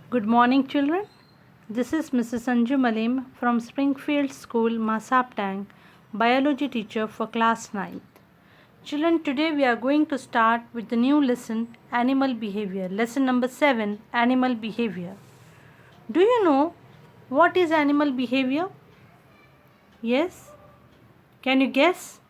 Good morning, children. This is Mrs. Sanju Malim from Springfield School, Masaptang, biology teacher for class 9th. Children, today we are going to start with the new lesson, Animal Behavior. Lesson number 7, Animal Behavior. Do you know what is animal behavior? Yes? Can you guess?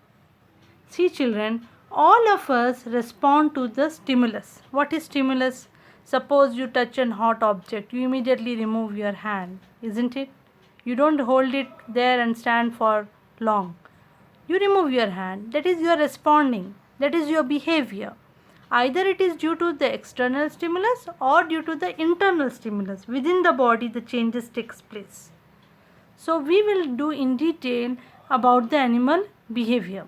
See, children, all of us respond to the stimulus. What is stimulus? Suppose you touch an hot object, you immediately remove your hand, isn't it? You don't hold it there and stand for long. You remove your hand. That is your responding. That is your behavior. Either it is due to the external stimulus or due to the internal stimulus. Within the body, the changes takes place. So we will do in detail about the animal behavior.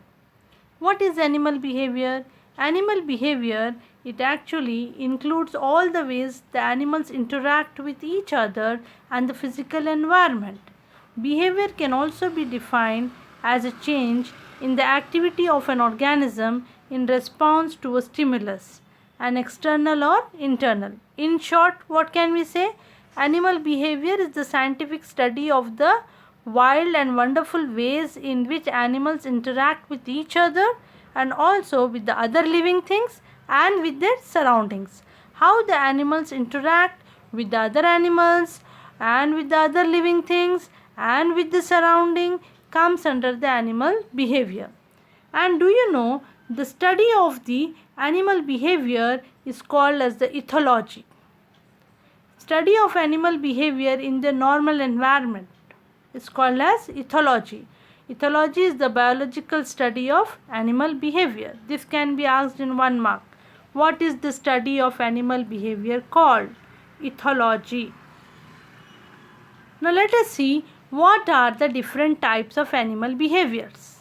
What is animal behavior? Animal behavior, it actually includes all the ways the animals interact with each other and the physical environment. Behavior can also be defined as a change in the activity of an organism in response to a stimulus, an external or internal. In short, what can we say? Animal behavior is the scientific study of the wild and wonderful ways in which animals interact with each other and also with the other living things and with their surroundings. How the animals interact with the other animals and with the other living things and with the surrounding comes under the animal behavior. And do you know, the study of the animal behavior is called as the ethology. Study of animal behavior in the normal environment is called as ethology. Ethology is the biological study of animal behavior. This can be asked in 1 mark. What is the study of animal behavior called? Ethology. Now let us see what are the different types of animal behaviors.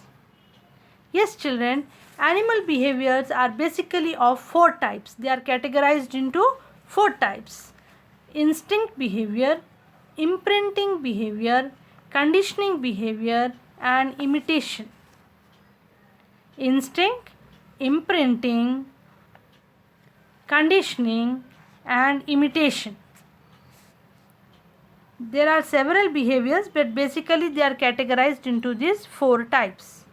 Yes, children, animal behaviors are basically of 4 types. They are categorized into 4 types. Instinct behavior, imprinting behavior, conditioning behavior and imitation. Instinct, imprinting, conditioning and imitation. There are several behaviors, but basically they are categorized into these 4 types.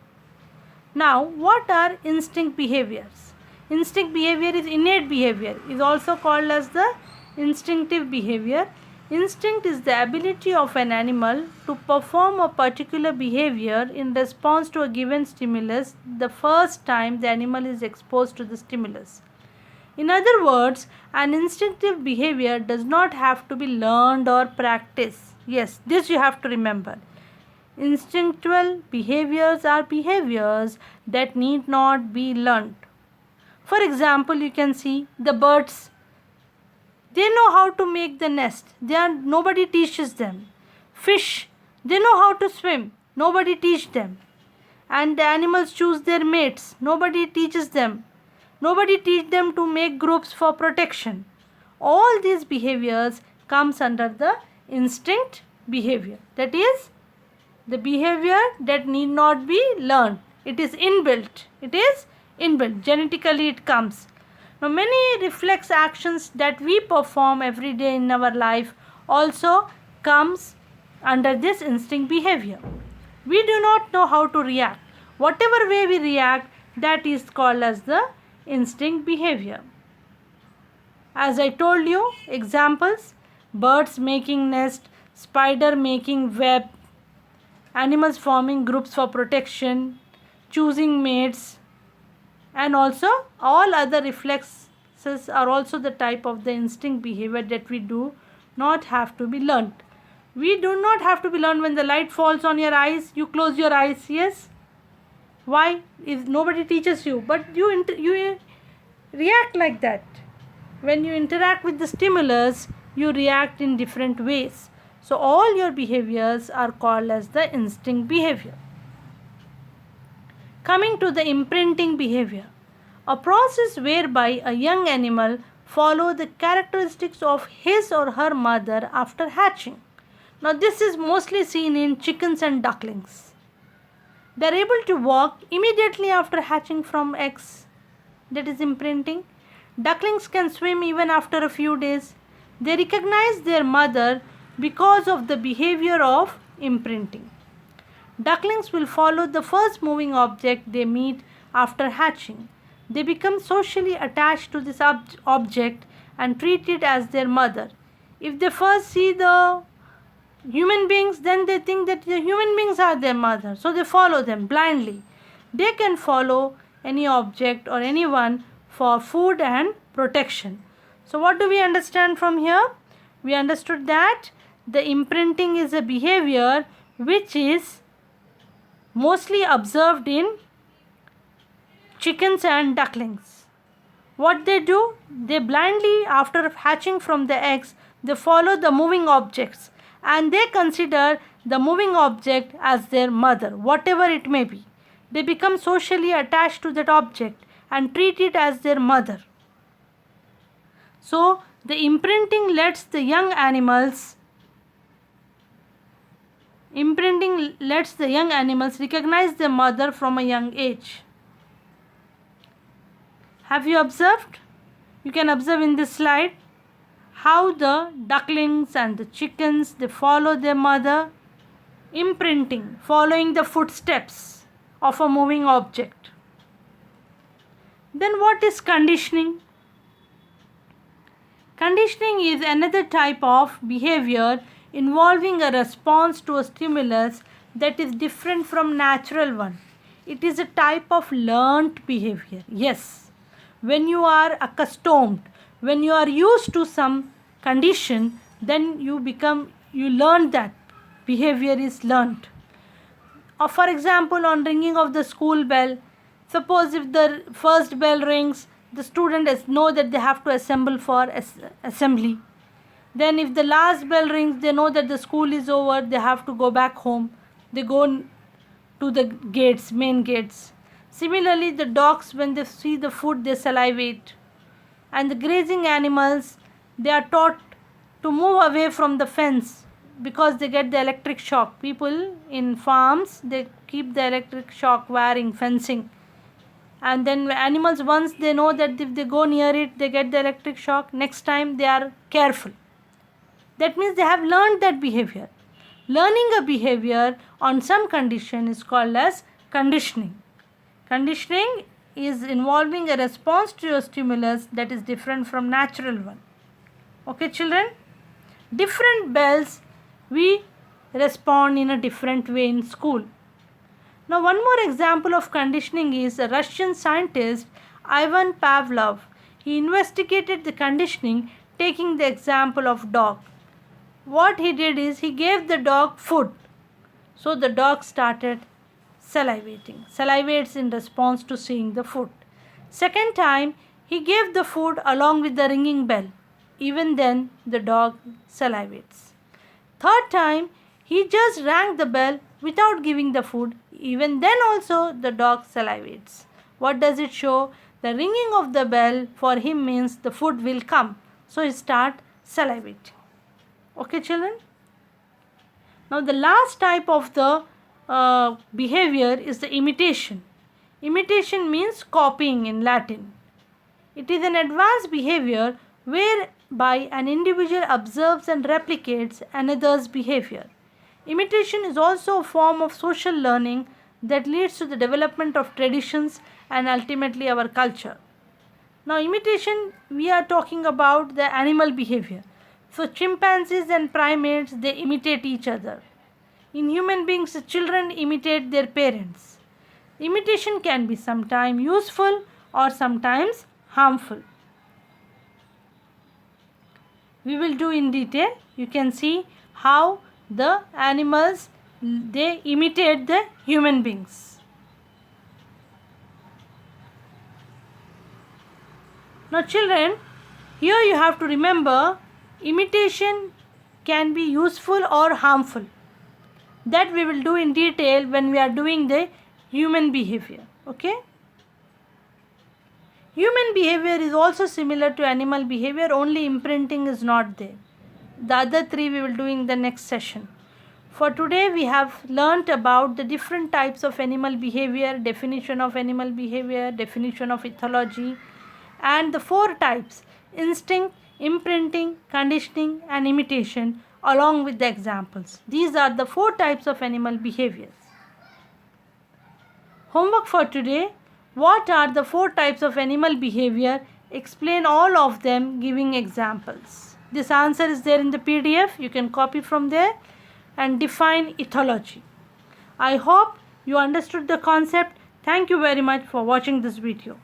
Now, what are instinct behaviors? Instinct behavior is innate behavior, is also called as the instinctive behavior. Instinct is the ability of an animal to perform a particular behavior in response to a given stimulus the first time the animal is exposed to the stimulus. In other words, an instinctive behavior does not have to be learned or practiced. Yes, this you have to remember. Instinctual behaviors are behaviors that need not be learned. For example, you can see the birds. They know how to make the nest. Nobody teaches them. Fish, they know how to swim. Nobody teaches them. And the animals choose their mates. Nobody teaches them. Nobody teaches them to make groups for protection. All these behaviors comes under the instinct behavior. That is the behavior that need not be learned. It is inbuilt. It is inbuilt. Genetically it comes. Now, many reflex actions that we perform every day in our life also comes under this instinct behavior. We do not know how to react. Whatever way we react, that is called as the instinct behavior. As I told you, examples: birds making nest, spider making web, animals forming groups for protection, choosing mates, and also all other reflexes are also the type of the instinct behavior that we do not have to be learnt. We do not have to be learned. When the light falls on your eyes, you close your eyes. Yes? Why? If nobody teaches you, but you react like that. When you interact with the stimulus, you react in different ways. So all your behaviors are called as the instinct behavior. Coming to the imprinting behavior, a process whereby a young animal follows the characteristics of his or her mother after hatching. Now this is mostly seen in chickens and ducklings. They are able to walk immediately after hatching from eggs. That is imprinting. Ducklings can swim even after a few days. They recognize their mother because of the behavior of imprinting. Ducklings will follow the first moving object they meet after hatching. They become socially attached to this object and treat it as their mother. If they first see the human beings, then they think that the human beings are their mother, so they follow them blindly. They can follow any object or anyone for food and protection. So what do we understand from here? We understood that the imprinting is a behavior which is mostly observed in chickens and ducklings. What they do, they blindly, after hatching from the eggs, they follow the moving objects and they consider the moving object as their mother, whatever it may be. They become socially attached to that object and treat it as their mother. So the imprinting lets the young animals recognize their mother from a young age. Have you observed? You can observe in this slide how the ducklings and the chickens, they follow their mother, imprinting, following the footsteps of a moving object. Then what is conditioning? Conditioning is another type of behavior involving a response to a stimulus that is different from natural one. It is a type of learnt behavior. Yes, when you are accustomed, when you are used to some condition, then you learn that behavior is learnt. For example, on ringing of the school bell, suppose if the first bell rings, the students know that they have to assemble for assembly. Then if the last bell rings, they know that the school is over, they have to go back home. They go to the gates, main gates. Similarly, the dogs, when they see the food, they salivate. And the grazing animals, they are taught to move away from the fence because they get the electric shock. People in farms, they keep the electric shock wiring, fencing. And then animals, once they know that if they go near it, they get the electric shock, next time they are careful. That means they have learned that behavior. Learning a behavior on some condition is called as conditioning. Conditioning is involving a response to a stimulus that is different from natural one. Okay, children? Different bells, we respond in a different way in school. Now, one more example of conditioning is a Russian scientist, Ivan Pavlov. He investigated the conditioning taking the example of dog. What he did is he gave the dog food. So the dog started salivating. Salivates in response to seeing the food. Second time, he gave the food along with the ringing bell. Even then, the dog salivates. Third time, he just rang the bell without giving the food. Even then also, the dog salivates. What does it show? The ringing of the bell for him means the food will come. So he starts salivating. Okay, children? Now, the last type of the behavior is the imitation. Imitation means copying in Latin. It is an advanced behavior whereby an individual observes and replicates another's behavior. Imitation is also a form of social learning that leads to the development of traditions and ultimately our culture. Now, imitation, we are talking about the animal behavior. So, chimpanzees and primates, they imitate each other. In human beings, children imitate their parents. Imitation can be sometimes useful or sometimes harmful. We will do in detail. You can see how the animals, they imitate the human beings. Now, children, here you have to remember imitation can be useful or harmful. That we will do in detail when we are doing the human behavior. Okay? Human behavior is also similar to animal behavior, only imprinting is not there. The other three we will do in the next session. For today, we have learnt about the different types of animal behavior, definition of animal behavior, definition of ethology, and the four types: instinct, imprinting, conditioning, and imitation, along with the examples. These are the 4 types of animal behaviors. Homework for today. What are the 4 types of animal behavior? Explain all of them giving examples. This answer is there in the PDF. You can copy from there and define ethology. I hope you understood the concept. Thank you very much for watching this video.